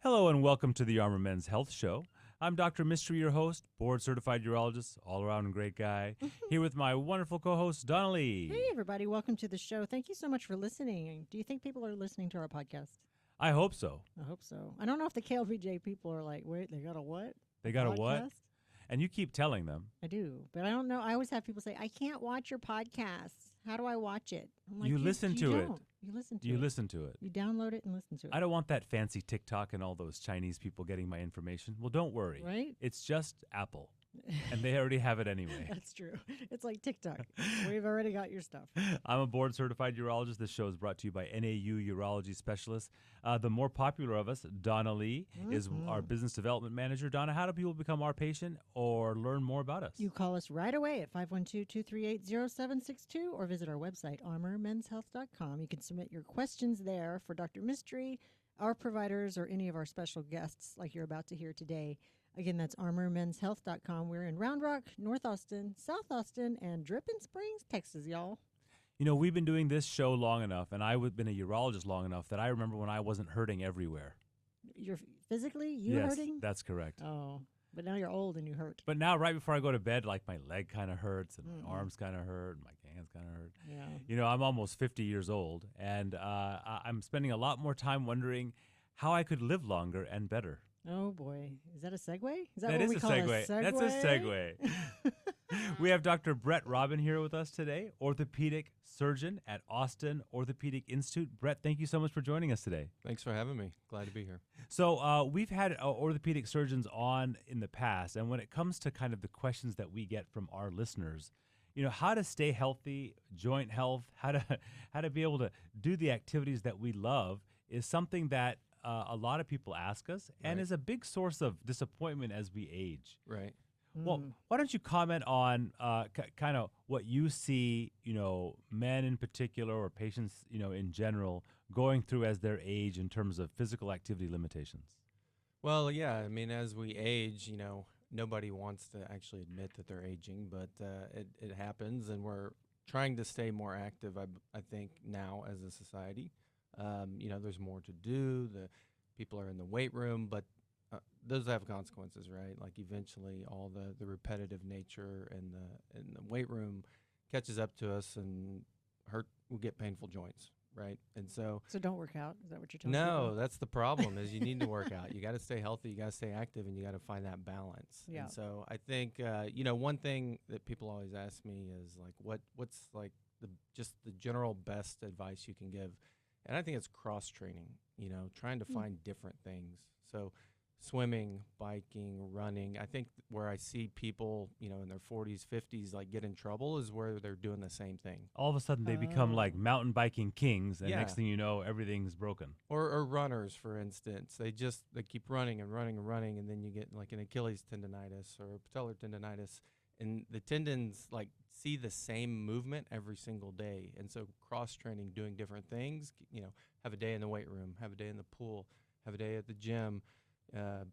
Hello and welcome to the Armor Men's Health Show. I'm Dr. Mistry, your host, board-certified urologist, all-around great guy, here with my wonderful co-host, Donna Lee. Hey, everybody. Welcome to the show. Thank you so much for listening. Do you think people are listening to our podcast? I hope so. I hope so. I don't know if the KLVJ people are like, wait, they got a what? They got a what? Podcast? And you keep telling them. I do, but I don't know. I always have people say, I can't watch your podcast. How do I watch it? I'm like, You listen to it. don't. You listen to it. You listen to it. You download it and listen to it. I don't want that fancy TikTok and all those Chinese people getting my information. Well, don't worry. Right? It's just Apple. And they already have it anyway. That's true. It's like TikTok. We've already got your stuff. I'm a board-certified urologist. This show is brought to you by NAU Urology Specialists. The more popular of us, Donna Lee, is our business development manager. Donna, how do people become our patient or learn more about us? You call us right away at 512-238-0762 or visit our website, armormenshealth.com. You can submit your questions there for Dr. Mistry, our providers, or any of our special guests like you're about to hear today. Again, that's armormenshealth.com. We're in Round Rock, North Austin, South Austin, and Dripping Springs, Texas, y'all. You know, we've been doing this show long enough, and I've been a urologist long enough that I remember when I wasn't hurting everywhere. You're physically, you Yes, hurting? that's correct. Oh, but now you're old and you hurt. But now, right before I go to bed, like my leg kind of hurts, and my arms kind of hurt, and my hands kind of hurt. Yeah. You know, I'm almost 50 years old, and I'm spending a lot more time wondering how I could live longer and better. Oh, boy. Is that a segue? Is That what is we a call segue. That's a segue. We have Dr. Brett Robin here with us today, orthopedic surgeon at Austin Orthopedic Institute. Brett, thank you so much for joining us today. Thanks for having me. Glad to be here. So we've had orthopedic surgeons on in the past, and when it comes to kind of the questions that we get from our listeners, you know, how to stay healthy, joint health, how to be able to do the activities that we love is something that a lot of people ask us, and is a big source of disappointment as we age. Right. Well, why don't you comment on kind of what you see, you know, men in particular or patients, you know, in general going through as their age in terms of physical activity limitations? Well, yeah, I mean, as we age, you know, nobody wants to actually admit that they're aging, but it happens, and we're trying to stay more active, I think, now as a society. You know, there's more to do. The people are in the weight room, but those have consequences, right? Like eventually all the repetitive nature and the weight room catches up to us and we'll get painful joints, right? And so don't work out. Is that what you're telling no, people? that's the problem is you need to work out. You got to stay healthy, you got to stay active, and you got to find that balance. Yeah. And so I think, you know, one thing that people always ask me is like, what's like just the general best advice you can give? And I think it's cross training, you know, trying to find different things. So swimming, biking, running. I think where I see people, you know, in their 40s, 50s, like get in trouble is where they're doing the same thing. All of a sudden they become like mountain biking kings, and Yeah. next thing you know, everything's broken. Or runners, for instance. They keep running and running and running, and then you get like an Achilles tendonitis or a patellar tendonitis. And the tendons like see the same movement every single day. And so cross training, doing different things, you know, have a day in the weight room, have a day in the pool, have a day at the gym,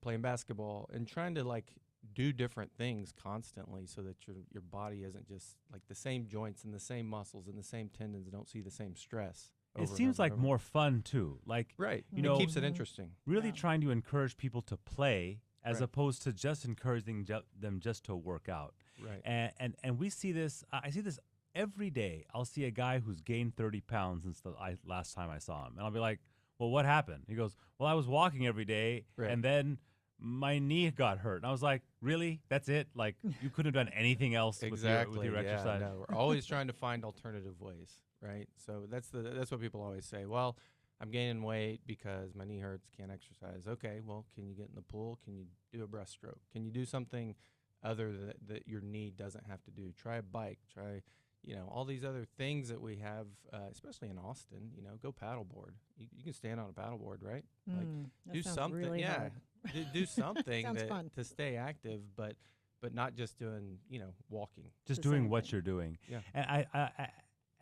playing basketball, and trying to like do different things constantly so that your body isn't just like the same joints and the same muscles and the same tendons don't see the same stress. It seems like more fun too. Like, right. you know, it keeps it interesting. Really trying to encourage people to play as Right. opposed to just encouraging them just to work out. Right. And we see this, I see this every day. I'll see a guy who's gained 30 pounds since the last time I saw him. And I'll be like, well, what happened? He goes, well, I was walking every day, and then my knee got hurt. And I was like, really? That's it? Like, you couldn't have done anything else Exactly. with your exercise? No, we're always trying to find alternative ways, right? So that's what people always say. Well, I'm gaining weight because my knee hurts, can't exercise. Okay, well, can you get in the pool? Can you do a breaststroke? Can you do something other that your knee doesn't have to do? Try a bike. Try, you know, all these other things that we have, especially in Austin. You know, go paddleboard. You can stand on a paddleboard, right? Like do something. Really hard. do something fun. to stay active, but not just doing, you know, walking. Just The doing same what thing. you're doing. Yeah. And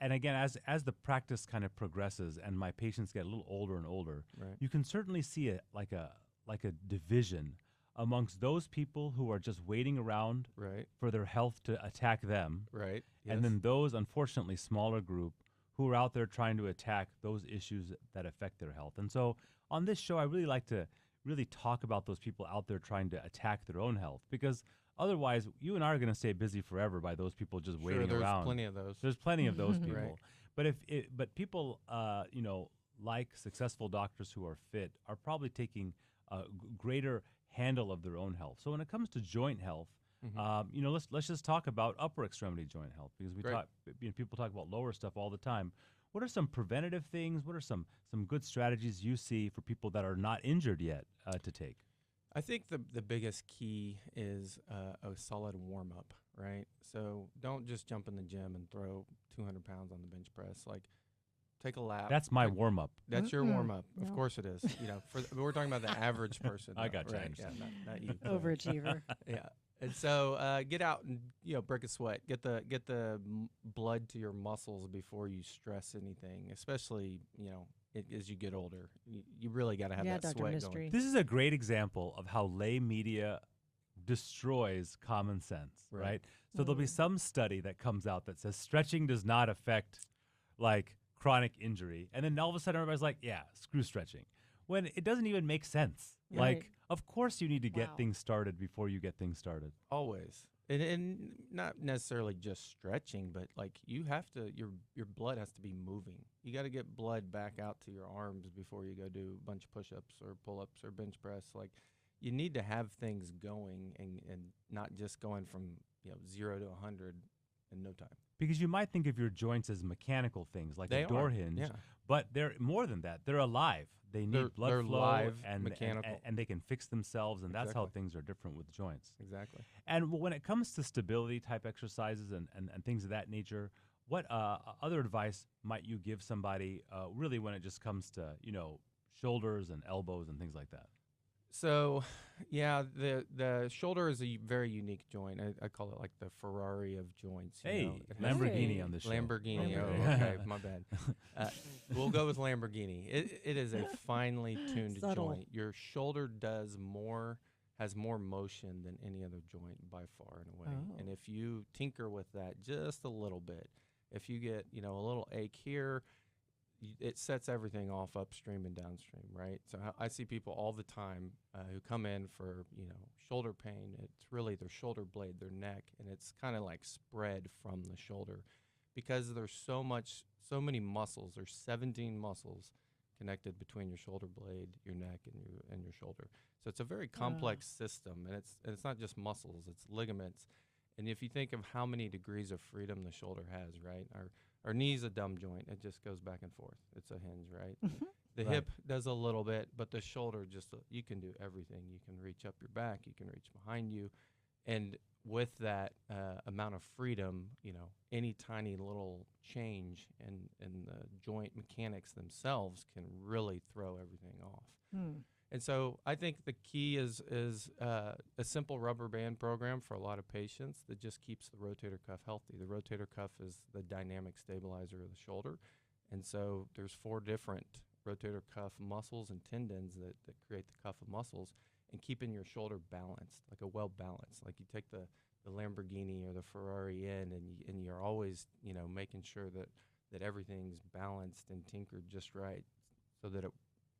and again, as the practice kind of progresses and my patients get a little older and older, Right. you can certainly see a division amongst those people who are just waiting around Right. for their health to attack them, Right. and then those, unfortunately, smaller group who are out there trying to attack those issues that affect their health. And so on this show, I really like to really talk about those people out there trying to attack their own health, because otherwise you and I are going to stay busy forever by those people just waiting there's around. plenty of those. There's plenty of those people. Right. But people, like successful doctors who are fit, are probably taking a greater handle of their own health. So when it comes to joint health, let's just talk about upper extremity joint health, because people talk about lower stuff all the time. What are some preventative things? What are some good strategies you see for people that are not injured yet to take? I think the biggest key is a solid warm up, right? So don't just jump in the gym and throw 200 pounds on the bench press. Like, take a lap. That's my warm up. That's your warm up. No. Of course it is. We're talking about the average person. I got you. Right? Yeah, not you. Overachiever. Yeah. And so get out and break a sweat. Get the blood to your muscles before you stress anything, especially as you get older. You really got to have that Dr. sweat Mistry. going. This is a great example of how lay media destroys common sense, right? So there'll be some study that comes out that says stretching does not affect like chronic injury, and then all of a sudden everybody's like, yeah, screw stretching, when it doesn't even make sense. Right. Like, of course you need to get Wow. things started before you get things started. Always. And not necessarily just stretching, but like you have to, your blood has to be moving. You got to get blood back out to your arms before you go do a bunch of push-ups or pull-ups or bench press. Like, you need to have things going and not just going from 0 to 100 in no time. Because you might think of your joints as mechanical things, like They a door are, hinge, yeah. but they're more than that. They're alive. They need blood they're flow live, and mechanical. and they can fix themselves, and that's how Exactly. things are different with joints. Exactly. And when it comes to stability type exercises and things of that nature, what other advice might you give somebody really when it just comes to, shoulders and elbows and things like that? So, yeah, the shoulder is a very unique joint. I call it like the Ferrari of joints. Hey, It has- Lamborghini Hey. on the show. Lamborghini. Oh, Lamborghini. okay, my bad. We'll go with Lamborghini. It is a finely tuned Subtle. joint. Your shoulder has more motion than any other joint by far and away. Oh. And if you tinker with that just a little bit, if you get a little ache here, it sets everything off upstream and downstream, right? So I see people all the time who come in for shoulder pain. It's really their shoulder blade, their neck, and it's kind of like spread from the shoulder because there's so many muscles. There's 17 muscles connected between your shoulder blade, your neck, and your shoulder. So it's a very complex system, and it's not just muscles; it's ligaments. And if you think of how many degrees of freedom the shoulder has, right? Our knee's a dumb joint. It just goes back and forth. It's a hinge, right? The Right. hip does a little bit, but the shoulder you can do everything. You can reach up your back. You can reach behind you. And with that amount of freedom, any tiny little change in the joint mechanics themselves can really throw everything off. And so I think the key is a simple rubber band program for a lot of patients that just keeps the rotator cuff healthy. The rotator cuff is the dynamic stabilizer of the shoulder. And so there's 4 different rotator cuff muscles and tendons that create the cuff of muscles and keeping your shoulder balanced, like a well-balanced. Like you take the Lamborghini or the Ferrari in and you're always, making sure that everything's balanced and tinkered just right so that it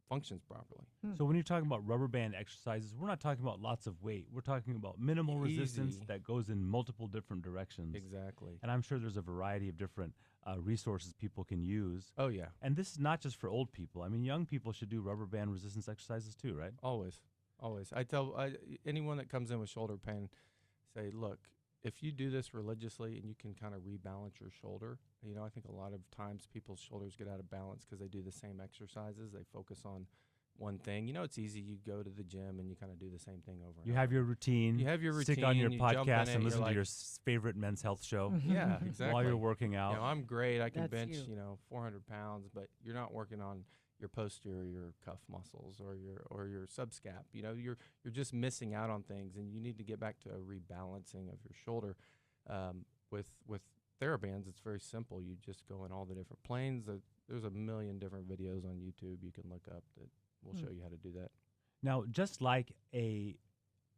functions properly. So when you're talking about rubber band exercises, we're not talking about lots of weight. We're talking about minimal resistance Easy. that goes in multiple different directions. Exactly. And I'm sure there's a variety of different resources people can use. Oh, yeah. And this is not just for old people. I mean, young people should do rubber band resistance exercises too, right? Always. I tell anyone that comes in with shoulder pain, say, look, if you do this religiously and you can kind of rebalance your shoulder, I think a lot of times people's shoulders get out of balance because they do the same exercises. They focus on one thing. It's easy. You go to the gym and you kind of do the same thing over and You over. have your routine. You have your Stick on your routine, you jump in podcast it, and you're listen to like- your favorite men's health show Yeah, exactly. while you're working out. I'm great. I can That's bench, you. 400 pounds, but you're not working on your posterior cuff muscles or your subscap. You're just missing out on things, and you need to get back to a rebalancing of your shoulder. With TheraBands, it's very simple. You just go in all the different planes. There's a million different videos on YouTube you can look up that will show you how to do that. Now, just like a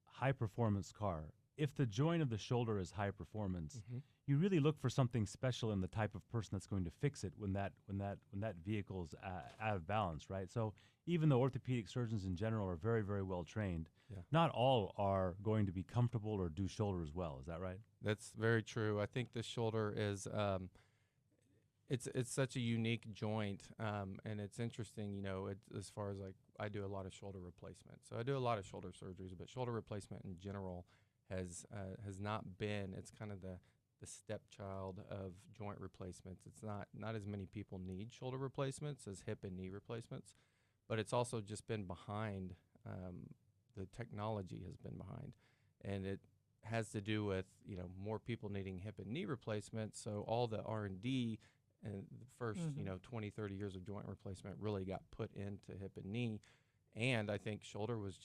high-performance car, if the joint of the shoulder is high performance, Mm-hmm. you really look for something special in the type of person that's going to fix it when that vehicle is out of balance, right? So even though orthopedic surgeons in general are very, very well trained, Yeah. not all are going to be comfortable or do shoulder as well. Is that right? That's very true. I think the shoulder is it's such a unique joint, and it's interesting. As far as like I do a lot of shoulder replacement, so I do a lot of shoulder surgeries, but shoulder replacement in general has not been. It's kind of the stepchild of joint replacements. It's not as many people need shoulder replacements as hip and knee replacements, but it's also just been behind. The technology has been behind, and it has to do with more people needing hip and knee replacements. So all the R&D and the first 20, 30 years of joint replacement really got put into hip and knee, and I think shoulder was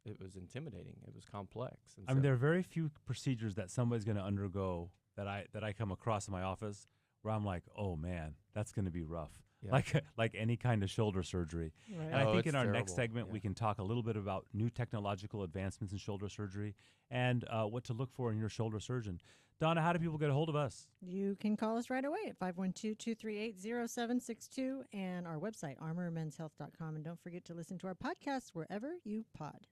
it was intimidating. It was complex. And I mean, there are very few procedures that somebody's going to undergo that I come across in my office where I'm like, oh man, that's going to be rough. Yeah. Like any kind of shoulder surgery. Right. And I think it's in our next terrible. segment, Yeah. we can talk a little bit about new technological advancements in shoulder surgery and what to look for in your shoulder surgeon. Donna, how do people get a hold of us? You can call us right away at 512-238-0762 and our website, armormenshealth.com. And don't forget to listen to our podcast wherever you pod.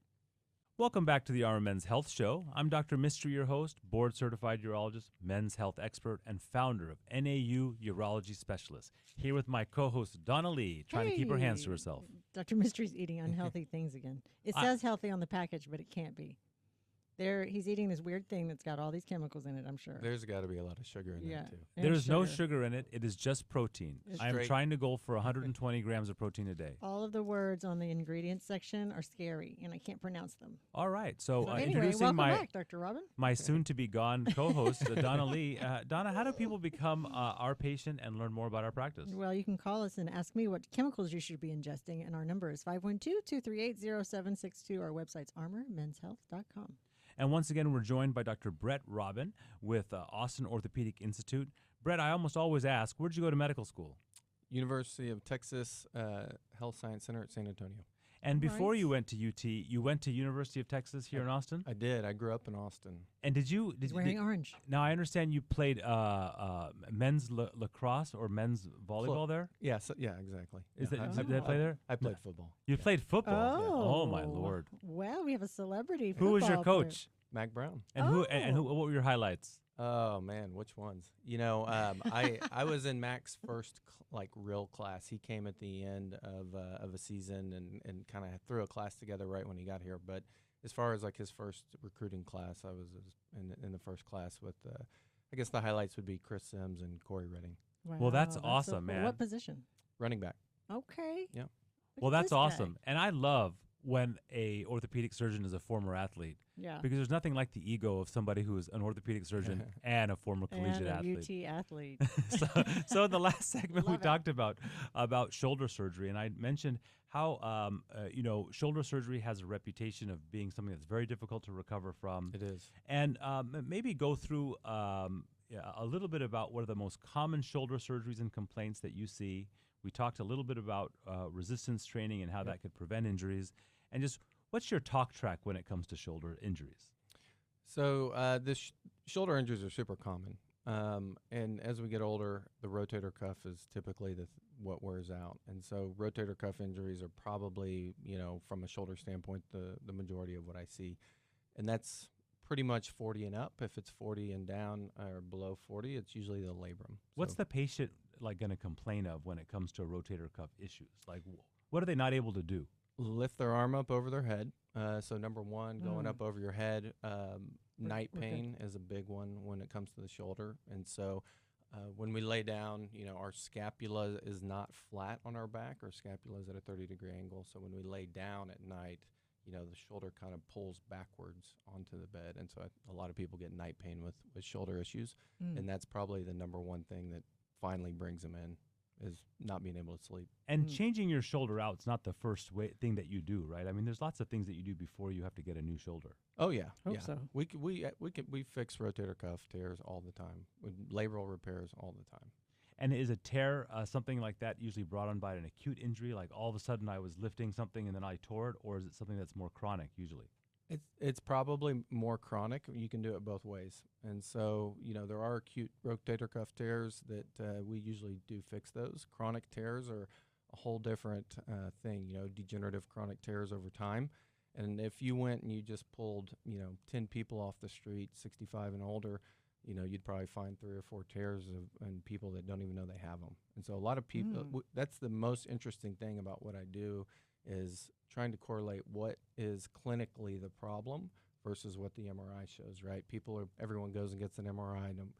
Welcome back to the Armor Men's Health Show. I'm Dr. Mistry, your host, board-certified urologist, men's health expert, and founder of NAU Urology Specialist. Here with my co-host, Donna Lee, trying to keep her hands to herself. Dr. Mystery's eating unhealthy things again. It says healthy on the package, but it can't be. He's eating this weird thing that's got all these chemicals in it, I'm sure. There's got to be a lot of sugar in that too. and There's no sugar in it. It is just protein. It's I am straight. trying to go for 120 grams of protein a day. All of the words on the ingredients section are scary, and I can't pronounce them. All right. So Anyway, introducing welcome my back, Dr. Robin. my soon-to-be-gone co-host, Donna Lee. Donna, how do people become our patient and learn more about our practice? Well, you can call us and ask me what chemicals you should be ingesting, and our number is 512-238-0762. Our website's armormenshealth.com. And once again, we're joined by Dr. Brett Robin with Austin Orthopedic Institute. Brett, I almost always ask, where'd you go to medical school? University of Texas Health Science Center at San Antonio. And before Right. you went to UT, you went to University of Texas here in Austin? I did. I grew up in Austin. And did you... He's wearing orange. Now, I understand you played men's lacrosse or men's volleyball there? Yeah, yeah, exactly. Is Yeah, that, did they play there? I played football. You played football? Oh. Oh, my Lord. Well, we have a celebrity. Who was your football player. coach? Mac Brown. And what were your highlights? Oh man, which ones? I was in Mac's first real class. He came at the end of a season and kind of threw a class together right when he got here. But as far as his first recruiting class, I was in the first class with. I guess the highlights would be Chris Sims and Corey Redding, Well, that's so awesome, cool. man. What position? running back. Okay. Yeah. Look Well, at that's this guy. awesome. And I love when a orthopedic surgeon is a former athlete Yeah. because there's nothing like the ego of somebody who is an orthopedic surgeon and a former collegiate And a athlete. UT athlete. so in the last segment, we Love it. talked about shoulder surgery, and I mentioned how shoulder surgery has a reputation of being something that's very difficult to recover from. It is. And maybe go through a little bit about what are the most common shoulder surgeries and complaints that you see. We talked a little bit about resistance training and how that could prevent injuries. And just what's your talk track when it comes to shoulder injuries? So the shoulder injuries are super common. And as we get older, the rotator cuff is typically what wears out. And so rotator cuff injuries are probably, from a shoulder standpoint, the majority of what I see. And that's pretty much 40 and up. If it's 40 and down or below 40, it's usually the labrum. What's So the patient going to complain of when it comes to rotator cuff issues? What are they not able to do? lift their arm up over their head. So number one, going up over your head. Night we're good. pain is a big one when it comes to the shoulder. And so when we lay down, our scapula is not flat on our back. Our scapula is at a 30-degree angle. So when we lay down at night, the shoulder kind of pulls backwards onto the bed. And so a lot of people get night pain with shoulder issues. And that's probably the number one thing that finally brings them in, is not being able to sleep. And changing your shoulder out is not the first thing that you do, right? I mean, there's lots of things that you do before you have to get a new shoulder. Oh yeah, Hope yeah. so. We fix rotator cuff tears all the time, with labral repairs all the time. And is a tear something like that usually brought on by an acute injury, like all of a sudden I was lifting something and then I tore it, or is it something that's more chronic usually? It's probably more chronic. You can do it both ways. And so, there are acute rotator cuff tears that we usually do fix those. Chronic tears are a whole different thing, degenerative chronic tears over time. And if you went and you just pulled, 10 people off the street, 65 and older, you'd probably find 3 or 4 tears in people that don't even know they have them. And so a lot of people, that's the most interesting thing about what I do, is trying to correlate what is clinically the problem versus what the MRI shows, right? Everyone goes and gets an MRI and,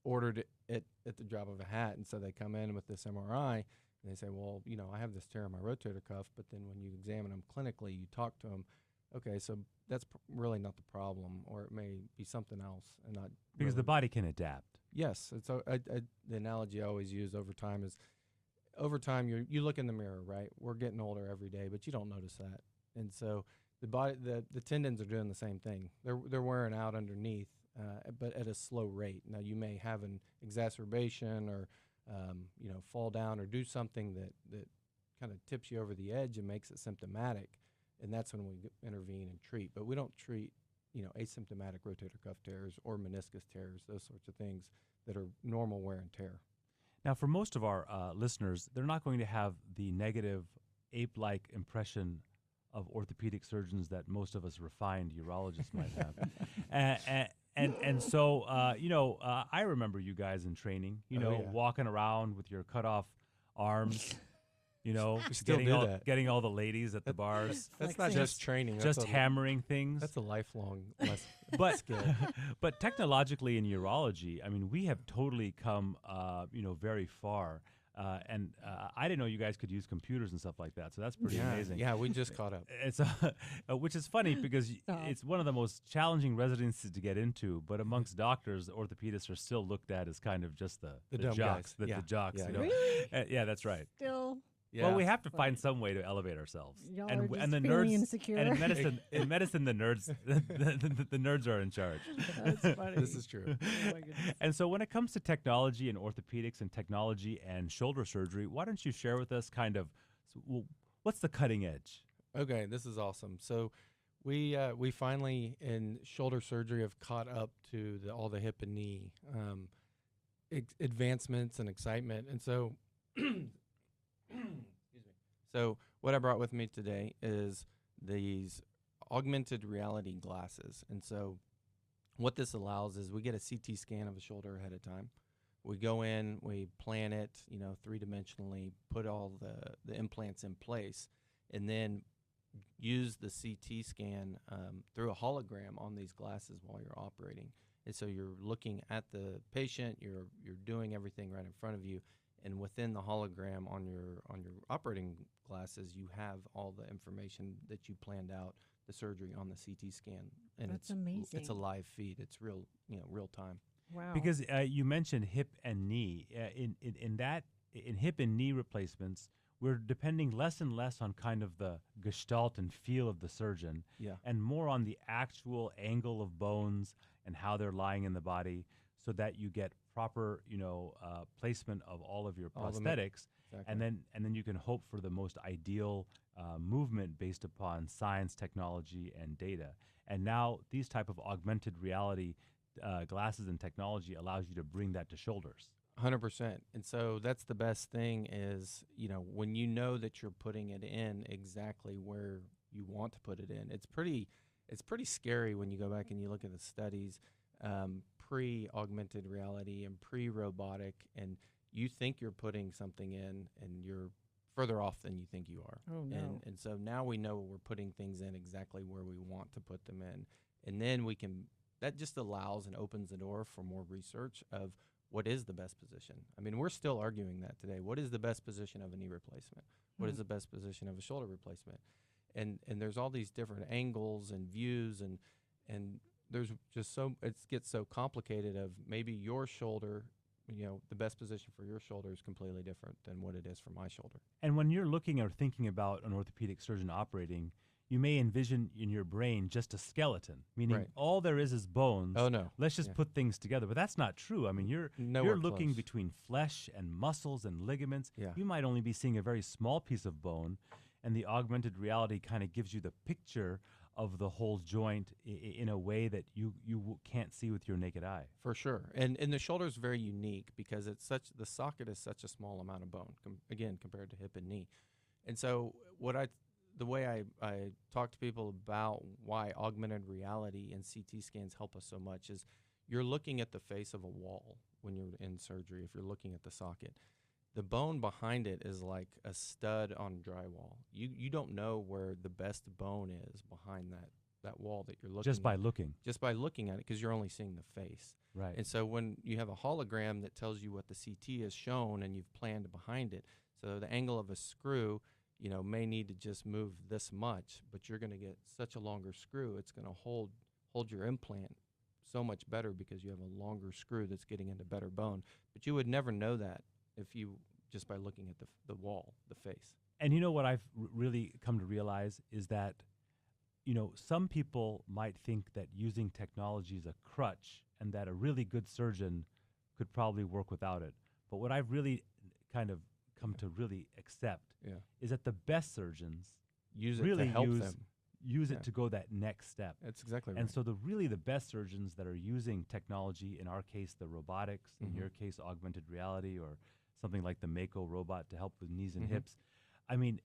ordered it at the drop of a hat. And so they come in with this MRI and they say, well, I have this tear in my rotator cuff. But then when you examine them clinically, you talk to them, okay, so that's really not the problem, or it may be something else, and not because really. the body can adapt. Yes, it's the analogy I always use over time is, over time you look in the mirror, right? We're getting older every day, but you don't notice that, and so the tendons are doing the same thing. They're wearing out underneath, but at a slow rate. Now you may have an exacerbation, or fall down, or do something that kind of tips you over the edge and makes it symptomatic. And that's when we intervene and treat. But we don't treat, asymptomatic rotator cuff tears or meniscus tears, those sorts of things that are normal wear and tear. Now, for most of our listeners, they're not going to have the negative ape-like impression of orthopedic surgeons that most of us refined urologists might have. And so, I remember you guys in training, walking around with your cut-off arms. Still getting all the ladies at the bars. That's not just training. Just hammering things. That's a lifelong skill. But technologically in urology, I mean, we have totally come, very far. And I didn't know you guys could use computers and stuff like that. So that's pretty amazing. Yeah, we just caught up. It's which is funny because it's one of the most challenging residencies to get into. But amongst doctors, orthopedists are still looked at as kind of just the dumb jocks. guys. The jocks. Yeah, Really? Yeah, that's right. Still. Yeah. Well, we have to find some way to elevate ourselves. Y'all and are just the feeling nerds insecure. and in medicine the nerds the nerds are in charge. That's funny. This is true. Oh my goodness. And so when it comes to technology and orthopedics and technology and shoulder surgery, why don't you share with us kind of what's the cutting edge? Okay, this is awesome. So we finally in shoulder surgery have caught up to all the hip and knee advancements and excitement. And so excuse me. So what I brought with me today is these augmented reality glasses. And so what this allows is we get a CT scan of the shoulder ahead of time. We go in, we plan it, 3-dimensionally, put all the implants in place, and then use the CT scan through a hologram on these glasses while you're operating. And so you're looking at the patient, you're doing everything right in front of you, and within the hologram on your operating glasses, you have all the information that you planned out, the surgery on the CT scan. And That's amazing. It's a live feed. It's real time. Wow. Because you mentioned hip and knee. In hip and knee replacements, we're depending less and less on kind of the gestalt and feel of the surgeon, and more on the actual angle of bones and how they're lying in the body, so that you get proper, placement of all of your prosthetics, exactly. and then you can hope for the most ideal movement based upon science, technology, and data. And now these type of augmented reality glasses and technology allows you to bring that to shoulders. 100%. And so that's the best thing is, when you know that you're putting it in exactly where you want to put it in. It's pretty scary when you go back and you look at the studies, pre-augmented reality and pre-robotic, and you think you're putting something in and you're further off than you think you are. Oh, no. And so now we know we're putting things in exactly where we want to put them in. And then that just allows and opens the door for more research of what is the best position. I mean, we're still arguing that today. What is the best position of a knee replacement? What is the best position of a shoulder replacement? And there's all these different angles and views, and there's just it gets so complicated of maybe your shoulder, the best position for your shoulder is completely different than what it is for my shoulder. And when you're looking or thinking about an orthopedic surgeon operating, you may envision in your brain just a skeleton, meaning all there is bones. Oh, no. Let's just put things together. But that's not true. I mean, you're looking close. between flesh and muscles and ligaments. Yeah. You might only be seeing a very small piece of bone, and the augmented reality kind of gives you the picture of the whole joint in a way that you can't see with your naked eye. For sure. And the shoulder is very unique because the socket is such a small amount of bone, again, compared to hip and knee. And so the way I talk to people about why augmented reality and CT scans help us so much is you're looking at the face of a wall when you're in surgery, if you're looking at the socket. The bone behind it is like a stud on drywall. You don't know where the best bone is behind that wall that you're looking Just by at. looking. Just by looking at it, because you're only seeing the face. Right. And so when you have a hologram that tells you what the CT has shown and you've planned behind it, so the angle of a screw, may need to just move this much, but you're going to get such a longer screw, it's going to hold your implant so much better because you have a longer screw that's getting into better bone. But you would never know that if you just by looking at the wall, the face. And you know what I've really come to realize is that, some people might think that using technology is a crutch and that a really good surgeon could probably work without it. But what I've really kind of come to really accept is that the best surgeons use it really to help them. Use it to go that next step. That's exactly right. And so the best surgeons that are using technology, in our case, the robotics, in your case, augmented reality, or something like the Mako robot to help with knees and hips. I mean,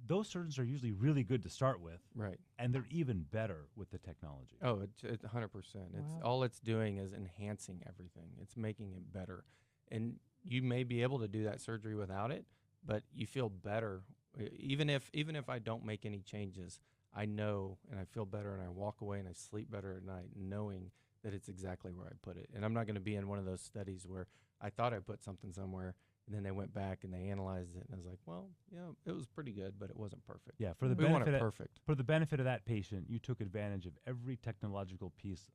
those surgeons are usually really good to start with. Right. And they're even better with the technology. Oh, it's 100%. All it's doing is enhancing everything. It's making it better. And you may be able to do that surgery without it, but you feel better. Even if I don't make any changes, I know and I feel better and I walk away and I sleep better at night knowing that it's exactly where I put it. And I'm not going to be in one of those studies where I thought I put something somewhere and then they went back and they analyzed it and I was like, well, it was pretty good, but it wasn't perfect. Yeah, for the we want benefit it perfect. For the benefit of that patient, you took advantage of every technological piece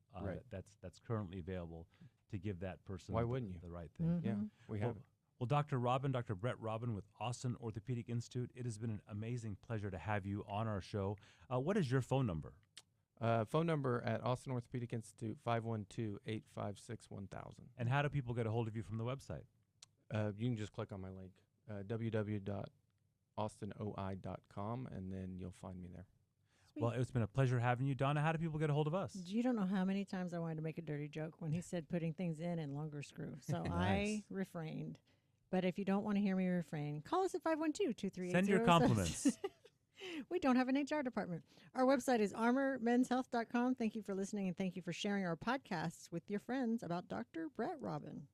that's currently available to give that person Why wouldn't you? the right thing. Yeah, we have it. Well, Dr. Brett Robin with Austin Orthopedic Institute, it has been an amazing pleasure to have you on our show. What is your phone number? Phone number at Austin Orthopedic Institute, 512-856-1000. And how do people get a hold of you from the website? You can just click on my link, www.austinoi.com, and then you'll find me there. Sweet. Well, it's been a pleasure having you. Donna, how do people get a hold of us? You don't know how many times I wanted to make a dirty joke when he said putting things in longer screw. So I refrained. But if you don't want to hear me refrain, call us at 512-238-07. Send your compliments. We don't have an HR department. Our website is armormenshealth.com. Thank you for listening, and thank you for sharing our podcasts with your friends about Dr. Brett Robin.